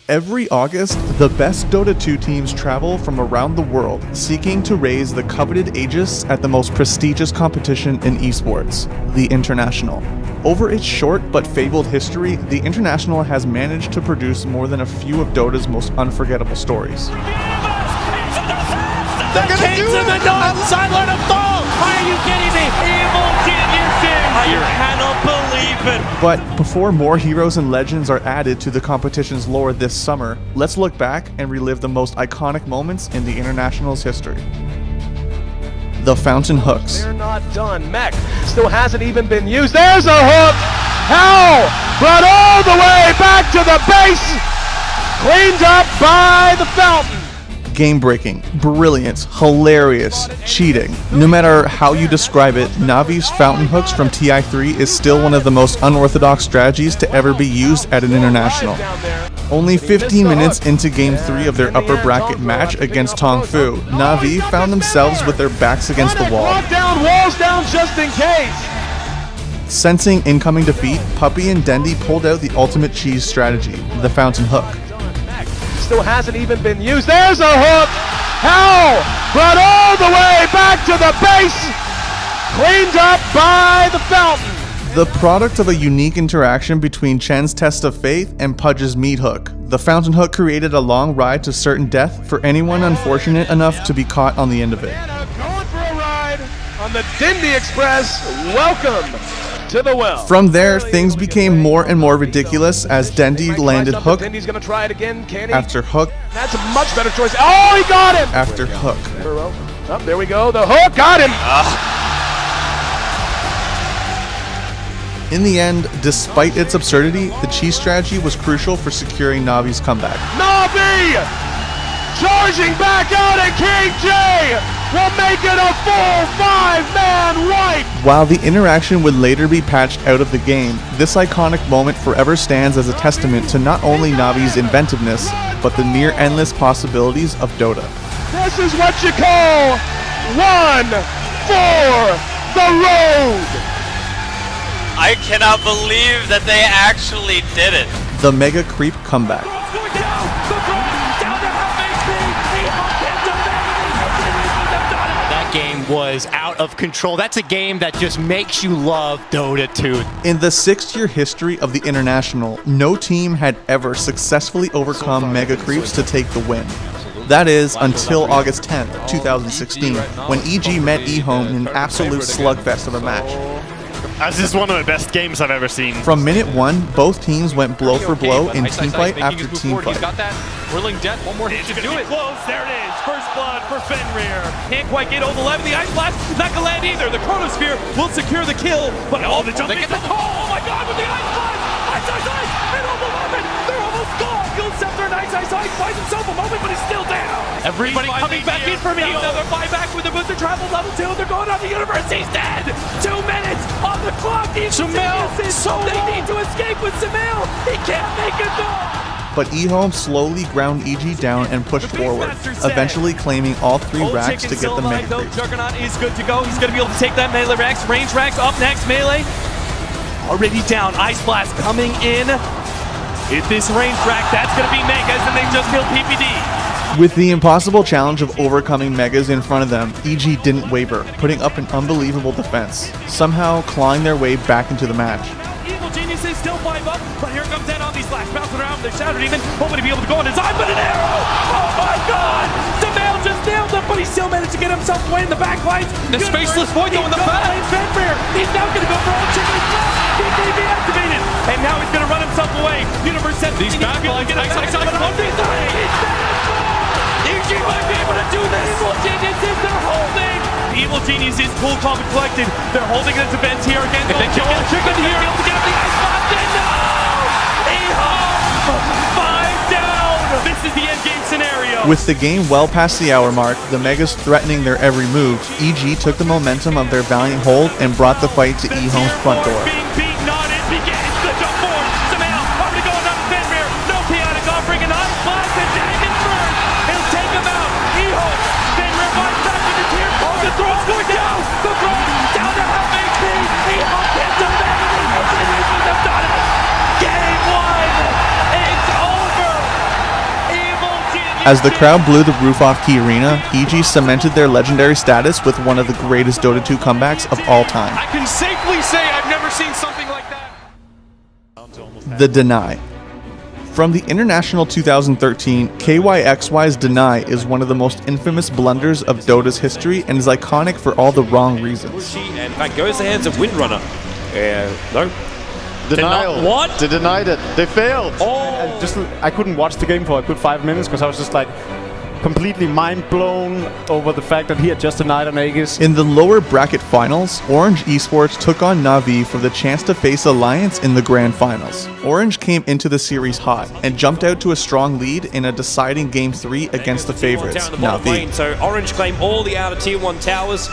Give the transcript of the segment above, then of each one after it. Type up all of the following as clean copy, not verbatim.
Every August, the best Dota 2 teams travel from around the world, seeking to raise the coveted Aegis at the most prestigious competition in esports, the International. Over its short but fabled history, the International has managed to produce more than a few of Dota's most unforgettable stories. The Kings of the North, Silent of Fall! Are you kidding me? Evil geniuses! I cannot believe it! But before more heroes and legends are added to the competition's lore this summer, let's look back and relive the most iconic moments in the International's history. The Fountain Hooks. They're not done. Mech still hasn't even been used. There's a hook! Hell brought all the way back to the base! Cleaned up by the Fountain. Game-breaking, brilliant, hilarious, cheating. No matter how you describe it, Navi's Fountain Hooks from TI3 is still one of the most unorthodox strategies to ever be used at an international. Only 15 minutes into Game 3 of their upper bracket match against Tong Fu, Navi found themselves with their backs against the wall. Walls down just in case. Sensing incoming defeat, Puppy and Dendy pulled out the ultimate cheese strategy, the Fountain Hook. Still hasn't even been used. There's a hook! Hell brought all the way back to the base! Cleaned up by the Fountain. The product of a unique interaction between Chen's Test of Faith and Pudge's Meat Hook, the Fountain Hook created a long ride to certain death for anyone unfortunate enough to be caught on the end of it. Going for a ride on the Dindy Express. Welcome to the well. From there, things became more and more ridiculous as Dendy landed hook Dindy's gonna try it again. Can he? after hook That's a much better choice. Oh, he got him! after hook. Oh, there we go. The hook got him. In the end, despite its absurdity, the cheese strategy was crucial for securing Navi's comeback. Navi charging back out, and King J will make it a full 5-man wipe. While the interaction would later be patched out of the game, this iconic moment forever stands as a testament to not only Navi's inventiveness, but the near endless possibilities of Dota. This is what you call one for the road. I cannot believe that they actually did it. The Mega Creep comeback. That game was out of control. That's a game that just makes you love Dota 2. In the 6-year history of the International, no team had ever successfully overcome Mega Creeps to take the win. That is, until August 10th, 2016, when EG met eHome in an absolute slugfest of a match. This is one of the best games I've ever seen. From minute one, both teams went blow for blow in teamfight after teamfight. He's got that whirling death. One more hit to do it. Close. There it is. First blood for Fenrir. Can't quite get over the left. The ice blast not gonna land either. The chronosphere will secure the kill. But the jump. They get the call. Oh my God! With the ice blast. Ice. And almost 11. They're almost gone. Gil Scepter and ice. Finds himself a moment, but he's still down. Everybody coming back in for me. Another buyback with the booster travel level 2. They're going on the universe. He's dead. 2 minutes on the clock. Sumail, They need to escape with Sumail. He can't make it though. But eHome slowly ground EG down and pushed forward, eventually claiming all 3 racks to get the Mega Creep. Juggernaut is good to go. He's going to be able to take that melee racks. Range racks up next. Melee already down. Ice Blast coming in. Hit this range rack. That's going to be Megas, and they just killed PPD. With the impossible challenge of overcoming Megas in front of them, EG didn't waver, putting up an unbelievable defense, somehow clawing their way back into the match. Evil Geniuses still 5 up, but here comes Dead on these flash, bouncing around. They're shattered even, hoping to be able to go on his eye, but an arrow! Oh my God! Sumail just nailed him, but he still managed to get himself away in the back lines. The Spaceless Void though in the back. He's now going to go for all chicken. BKB activated, and now he's going to run himself away. Universe says These back lines, EG might be able to do this. Evil Geniuses, they're holding. Evil Geniuses, cool, calm, and collected. They're holding the defense here again. If they kill chicken here, able to get up the ice box. And no! eHome, 5 down. This is the end game scenario. With the game well past the hour mark, the Megas threatening their every move, EG took the momentum of their valiant hold and brought the fight to eHome's front door. Being beaten on, it begins. The jump forward. Sumail already going on Fenrir. No chaotic offering, an ice blast, and Dragon Burn. He'll take him out. eHome. Fenrir fights back with the tier 4. The throw's going down. The throw down to half HP. eHome gets him back. Game 1. It's over. As the crowd blew the roof off Key Arena, EG cemented their legendary status with one of the greatest Dota 2 comebacks of all time. I can safely say I've never seen something like that. The Deny. From the International 2013, KYXY's Deny is one of the most infamous blunders of Dota's history and is iconic for all the wrong reasons. And in fact goes the hands of Windrunner. No. Denial. What? They denied it. They failed. I couldn't watch the game for a good 5 minutes because I was just like completely mind blown over the fact that he had just denied on Aegis. In the lower bracket finals, Orange Esports took on Na'Vi for the chance to face Alliance in the grand finals. Orange came into the series hot and jumped out to a strong lead in a deciding Game 3 against the favorites, Na'Vi. So Orange claim all the outer tier 1 towers,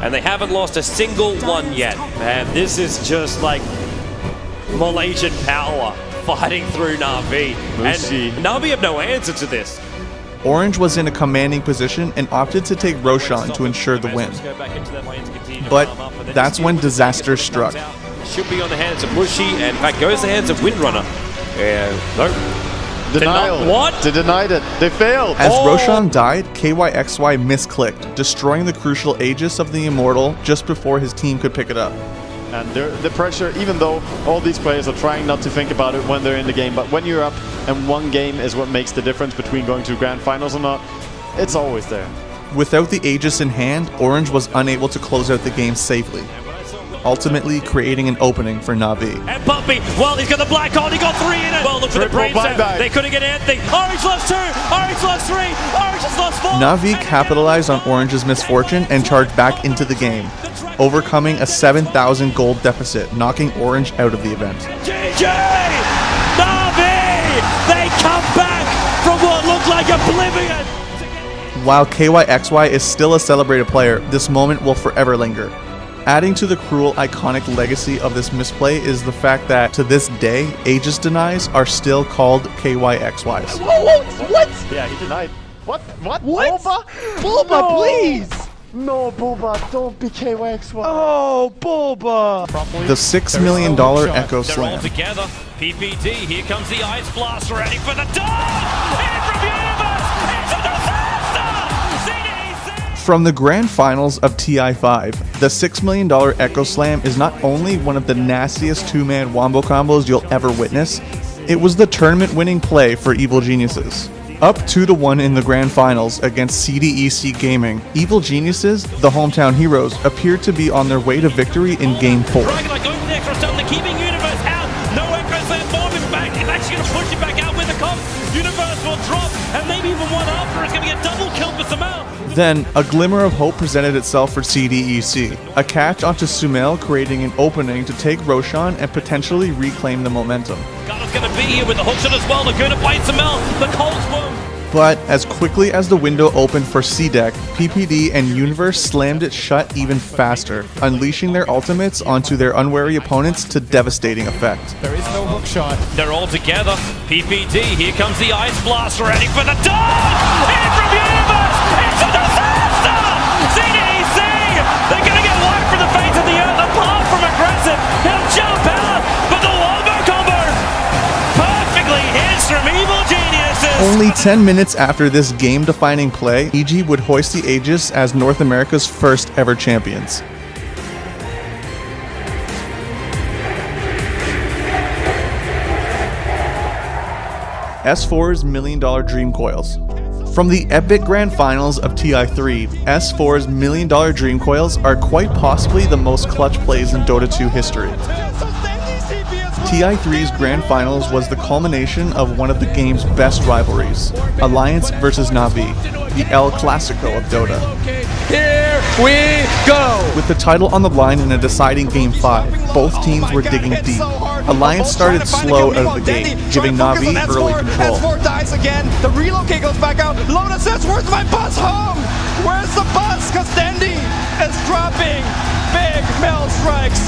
and they haven't lost a single one yet. Man, this is just like Malaysian power fighting through Na'Vi. And Na'Vi have no answer to this. Orange was in a commanding position and opted to take Roshan to ensure the win. But that's when disaster struck. Should be on the hands of Mushi, and in fact goes the hands of Windrunner. No. Denial. What? They denied it. They failed. As Roshan died, KYXY misclicked, destroying the crucial Aegis of the Immortal just before his team could pick it up. And the pressure, even though all these players are trying not to think about it when they're in the game, but when you're up and one game is what makes the difference between going to grand finals or not, it's always there. Without the Aegis in hand, Orange was unable to close out the game safely, ultimately creating an opening for Na'Vi. And Puppy, well, he's got the black on, he got 3 in it. Well, look for the brain set. They couldn't get anything. Orange lost 2, Orange lost 3, Orange has lost 4. Na'Vi capitalized on Orange's misfortune and charged back into the game, overcoming a 7,000 gold deficit, knocking Orange out of the event. GG! Na'Vi! They come back from what looked like oblivion! While KYXY is still a celebrated player, this moment will forever linger. Adding to the cruel, iconic legacy of this misplay is the fact that, to this day, Aegis denies are still called KYXYs. What? Yeah, he denied. What? What? Bulba? Bulba, No. please! No, Bulba, don't be KYXY. Oh, Bulba! The $6 million Echo They're all Slam. together. PPD, here comes the Ice Blast, ready for the dog! In from Universe! It's a disaster! CDC! From the grand finals of TI5, the $6 million Echo Slam is not only one of the nastiest two-man wombo combos you'll ever witness, it was the tournament-winning play for Evil Geniuses. Up 2-1 in the grand finals against CDEC Gaming, Evil Geniuses, the hometown heroes, appeared to be on their way to victory in Game 4. Dragonite going for the extra stone, they're keeping Universe out. No Echo Slam bomb in back. It's actually going to push it back out with the comp. Universe will drop, and maybe even one after. It's going to get double killed for Sumail. Then, a glimmer of hope presented itself for CDEC. A catch onto Sumail, creating an opening to take Roshan and potentially reclaim the momentum. Garner's going to be here with the hookshot as well. They're going to fight Sumail. The Colts boom. But as quickly as the window opened for C-Deck, PPD and Universe slammed it shut even faster, unleashing their ultimates onto their unwary opponents to devastating effect. There is no hook shot. They're all together. PPD, here comes the Ice Blast, ready for the dog! In from Universe! It's a disaster! CDEC! They're going to get wiped from the face of the earth, apart from aggressive. He'll jump out, but the wombo combo perfectly hits from Evil Geniuses! Only 10 minutes after this game-defining play, EG would hoist the Aegis as North America's first ever champions. S4's $1 Million Dream Coils. From the epic grand finals of TI3, S4's $1 Million Dream Coils are quite possibly the most clutch plays in Dota 2 history. TI3's grand finals was the culmination of one of the game's best rivalries, Alliance versus Na'Vi, the El Clasico of Dota. Here we go! With the title on the line in a deciding Game 5, both teams were digging deep. Alliance started slow out of the gate, giving Na'Vi early control. S4 dies again. The relocate goes back out. Lona says, where's my bus home? Where's the bus? Because Dendi is dropping big Mel strikes.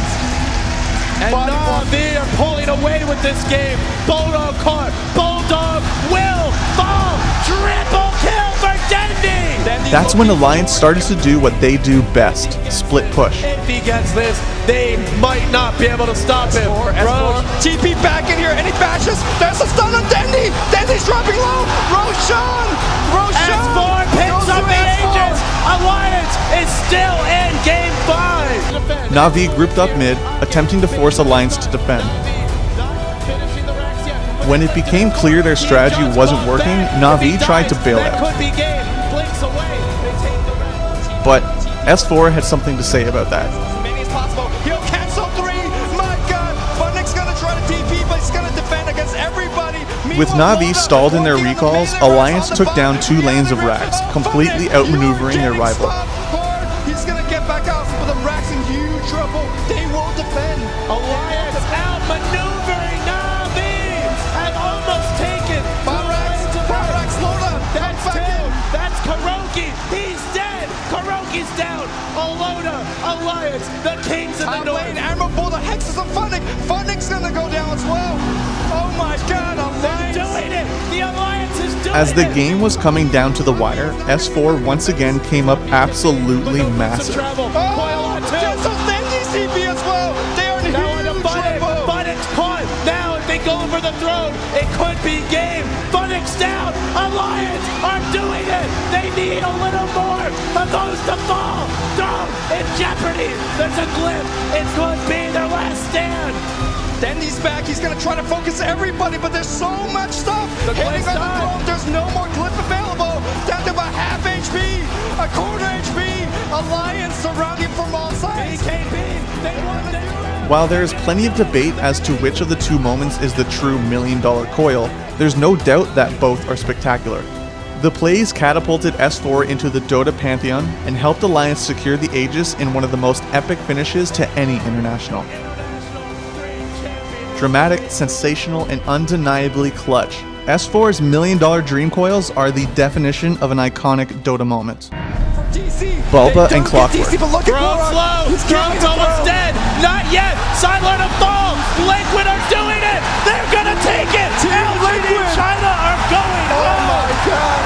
And Na'Vi are pulling away with this game. Bulldog caught. Bulldog will fall. Triple kill for Dendi. That's when Alliance started to do what they do best, split push. If he gets this, they might not be able to stop him. S4, TP back in here, and he bashes. There's a stun on Dendi. Dendi's dropping low. S4 picks up the Aegis. Alliance is still in game 5. Na'Vi grouped up mid, attempting to force Alliance to defend. When it became clear their strategy wasn't working, Na'Vi tried to bail out. But S4 had something to say about that. Many as possible. He'll cancel 3. My God, Funnick's gonna try to TP, but he's gonna defend against everybody. With Na'Vi stalled in their recalls, Alliance took down 2 lanes of Rax, completely outmaneuvering their rival. He's gonna get back out, but the Rax in huge trouble. They will defend. Alliance outmaneuvering Na'Vi and almost taken. Rax, load up. That's 2. That's Kuroki. He's dead. Kuroki's down. Aloda, Alliance, the kings of the north. Lane, Admiral Bull, the Hexes of Funnick. Funnick's gonna go down as well. Oh my God, Alliance. They're doing it. The Alliance is doing it. As the game was coming down to the wire, S4 once again came up absolutely massive. Just so Dendy's TP as well. They are in huge trouble. Funnick's caught. Now if they go for the throne, it could be game. Funnick's down. Alliance are doing it. They need a little more of those to fall. Throne in jeopardy. There's a glitch. It could be their last stand. Dendy's back. He's going to try to focus everybody, but there's so much stuff hitting on the throne. There's no more glyph available. Down to about half HP, a quarter HP. Alliance surrounding from all sides. BKB, they won the round. While there is plenty of debate as to which of the 2 moments is the true $1 million coil, there's no doubt that both are spectacular. The plays catapulted S4 into the Dota pantheon and helped Alliance secure the Aegis in one of the most epic finishes to any international. Dramatic, sensational, and undeniably clutch, S4's $1 million dream coils are the definition of an iconic Dota moment. Bulba and Clockwork. Throne's low. Throne's almost dead. Not yet. Sideline of fall. Liquid are doing it. They're gonna take it. LGD China are going home. Oh my God.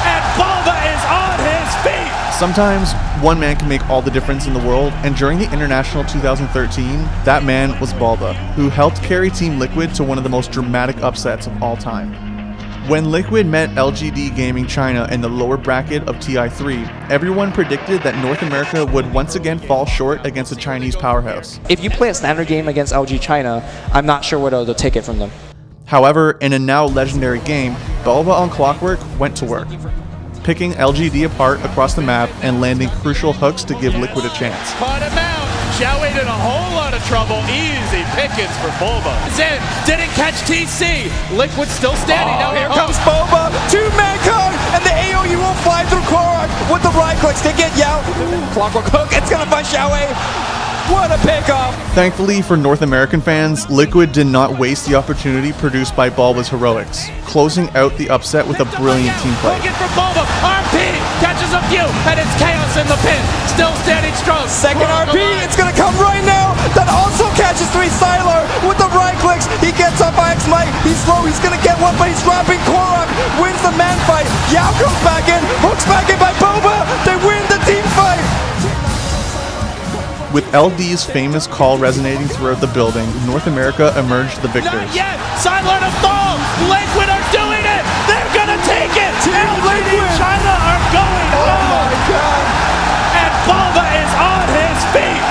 And Bulba is on his feet. Sometimes one man can make all the difference in the world, and during the International 2013, that man was Bulba, who helped carry Team Liquid to one of the most dramatic upsets of all time. When Liquid met LGD Gaming China in the lower bracket of TI3, everyone predicted that North America would once again fall short against a Chinese powerhouse. If you play a standard game against LG China, I'm not sure whether they'll take it from them. However, in a now legendary game, Bulba on Clockwork went to work, picking LGD apart across the map and landing crucial hooks to give Liquid a chance. Caught him out. Xiaowei in a whole lot of trouble. Easy pickings for Bulba. Zen didn't catch TC. Liquid still standing. Now Here comes Boba, 2-man code, and the AoE will fly through Korok with the right clicks. They get Yao. Clockwork hook, it's gonna find Xiaowei. What a pickoff! Thankfully for North American fans, Liquid did not waste the opportunity produced by Bulba's heroics, closing out the upset with a brilliant team play. Looking for Bulba. RP catches a few, and it's chaos in the pin. Still standing strong. Second RP, it's gonna come right now. That also catches 3 Sylar with the right clicks. He gets up by X-Mite. He's slow, he's gonna get one, but he's dropping Korok. Wins the man fight. Yao comes back in, hooks back in by Boba. They win the team fight. With LD's famous call resonating throughout the building, North America emerged the victors. Not yet. Sideline of fall. Liquid are doing it. They're gonna take it. LGD China are going home. Oh my God. And Bulba is on his feet.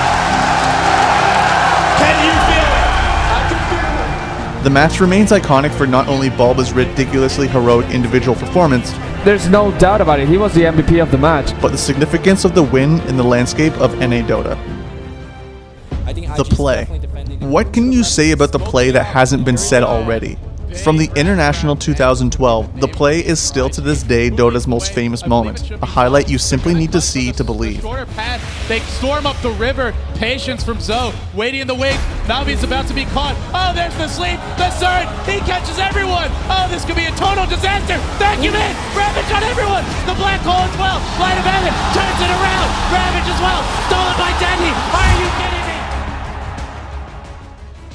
Can you feel it? I can feel it. The match remains iconic for not only Bulba's ridiculously heroic individual performance, There's no doubt about it. He was the MVP of the match. but the significance of the win in the landscape of NA Dota. The play. What can you say about the play that hasn't been said already? From the International 2012, the play is still to this day Dota's most famous moment, a highlight you simply need to see to believe. Shorter path. They storm up the river. Patience from Zoe. Waiting in the wake. Navi's about to be caught. Oh, there's the sleep. The surge. He catches everyone. Oh, this could be a total disaster. Vacuum in. Ravage on everyone. The black hole as well. Light of heaven turns it around. Ravage as well. Stolen by Dendy. Are you kidding me?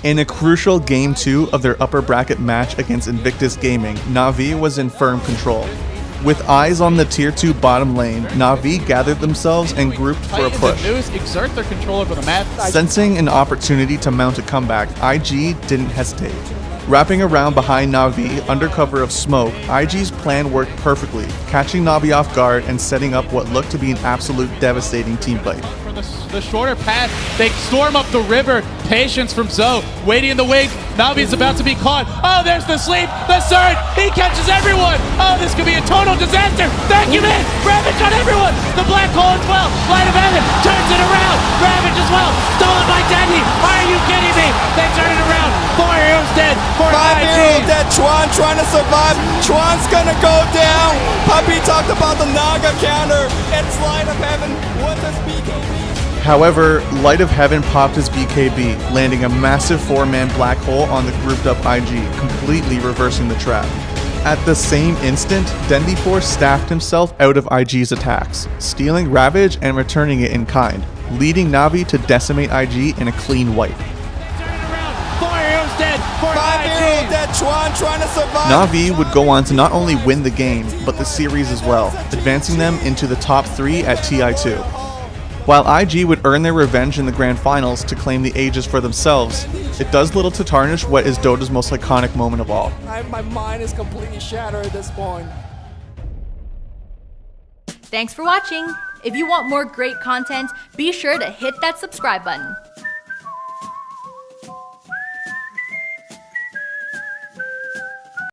In a crucial Game 2 of their upper bracket match against Invictus Gaming, Na'Vi was in firm control. With eyes on the Tier 2 bottom lane, Na'Vi gathered themselves and grouped for a push. News exert their control over the map. Sensing an opportunity to mount a comeback, IG didn't hesitate. Wrapping around behind Na'Vi under cover of smoke, IG's plan worked perfectly, catching Na'Vi off guard and setting up what looked to be an absolute devastating teamfight. For the shorter path, they storm up the river. Patience from Zoe, waiting in the wing. Na'Vi is about to be caught. Oh, there's the sleep, the surge. He catches everyone. Oh, this could be a total disaster. Vacuum in, Ravage on everyone. The black hole as well. Light of Heaven turns it around. Ravage as well. Stolen by Deadly. Are you kidding me? They turn it around. 4 heroes dead for 5 IG. heroes dead. Chuan trying to survive. Chuan's gonna go down. Puppy talked about the Naga counter. It's Light of Heaven. What does BKB? However, Light of Heaven popped his BKB, landing a massive 4-man black hole on the grouped up IG, completely reversing the trap. At the same instant, Dendiforce staffed himself out of IG's attacks, stealing Ravage and returning it in kind, leading Na'Vi to decimate IG in a clean wipe. Turn it around. 4 heroes dead for 5 IG. heroes dead. Chuan trying to survive. Na'Vi would go on to not only win the game, but the series as well, advancing them into the top 3 at TI2. While IG would earn their revenge in the grand finals to claim the Aegis for themselves, it does little to tarnish what is Dota's most iconic moment of all. My mind is completely shattered at this point. Thanks for watching. If you want more great content, be sure to hit that subscribe button.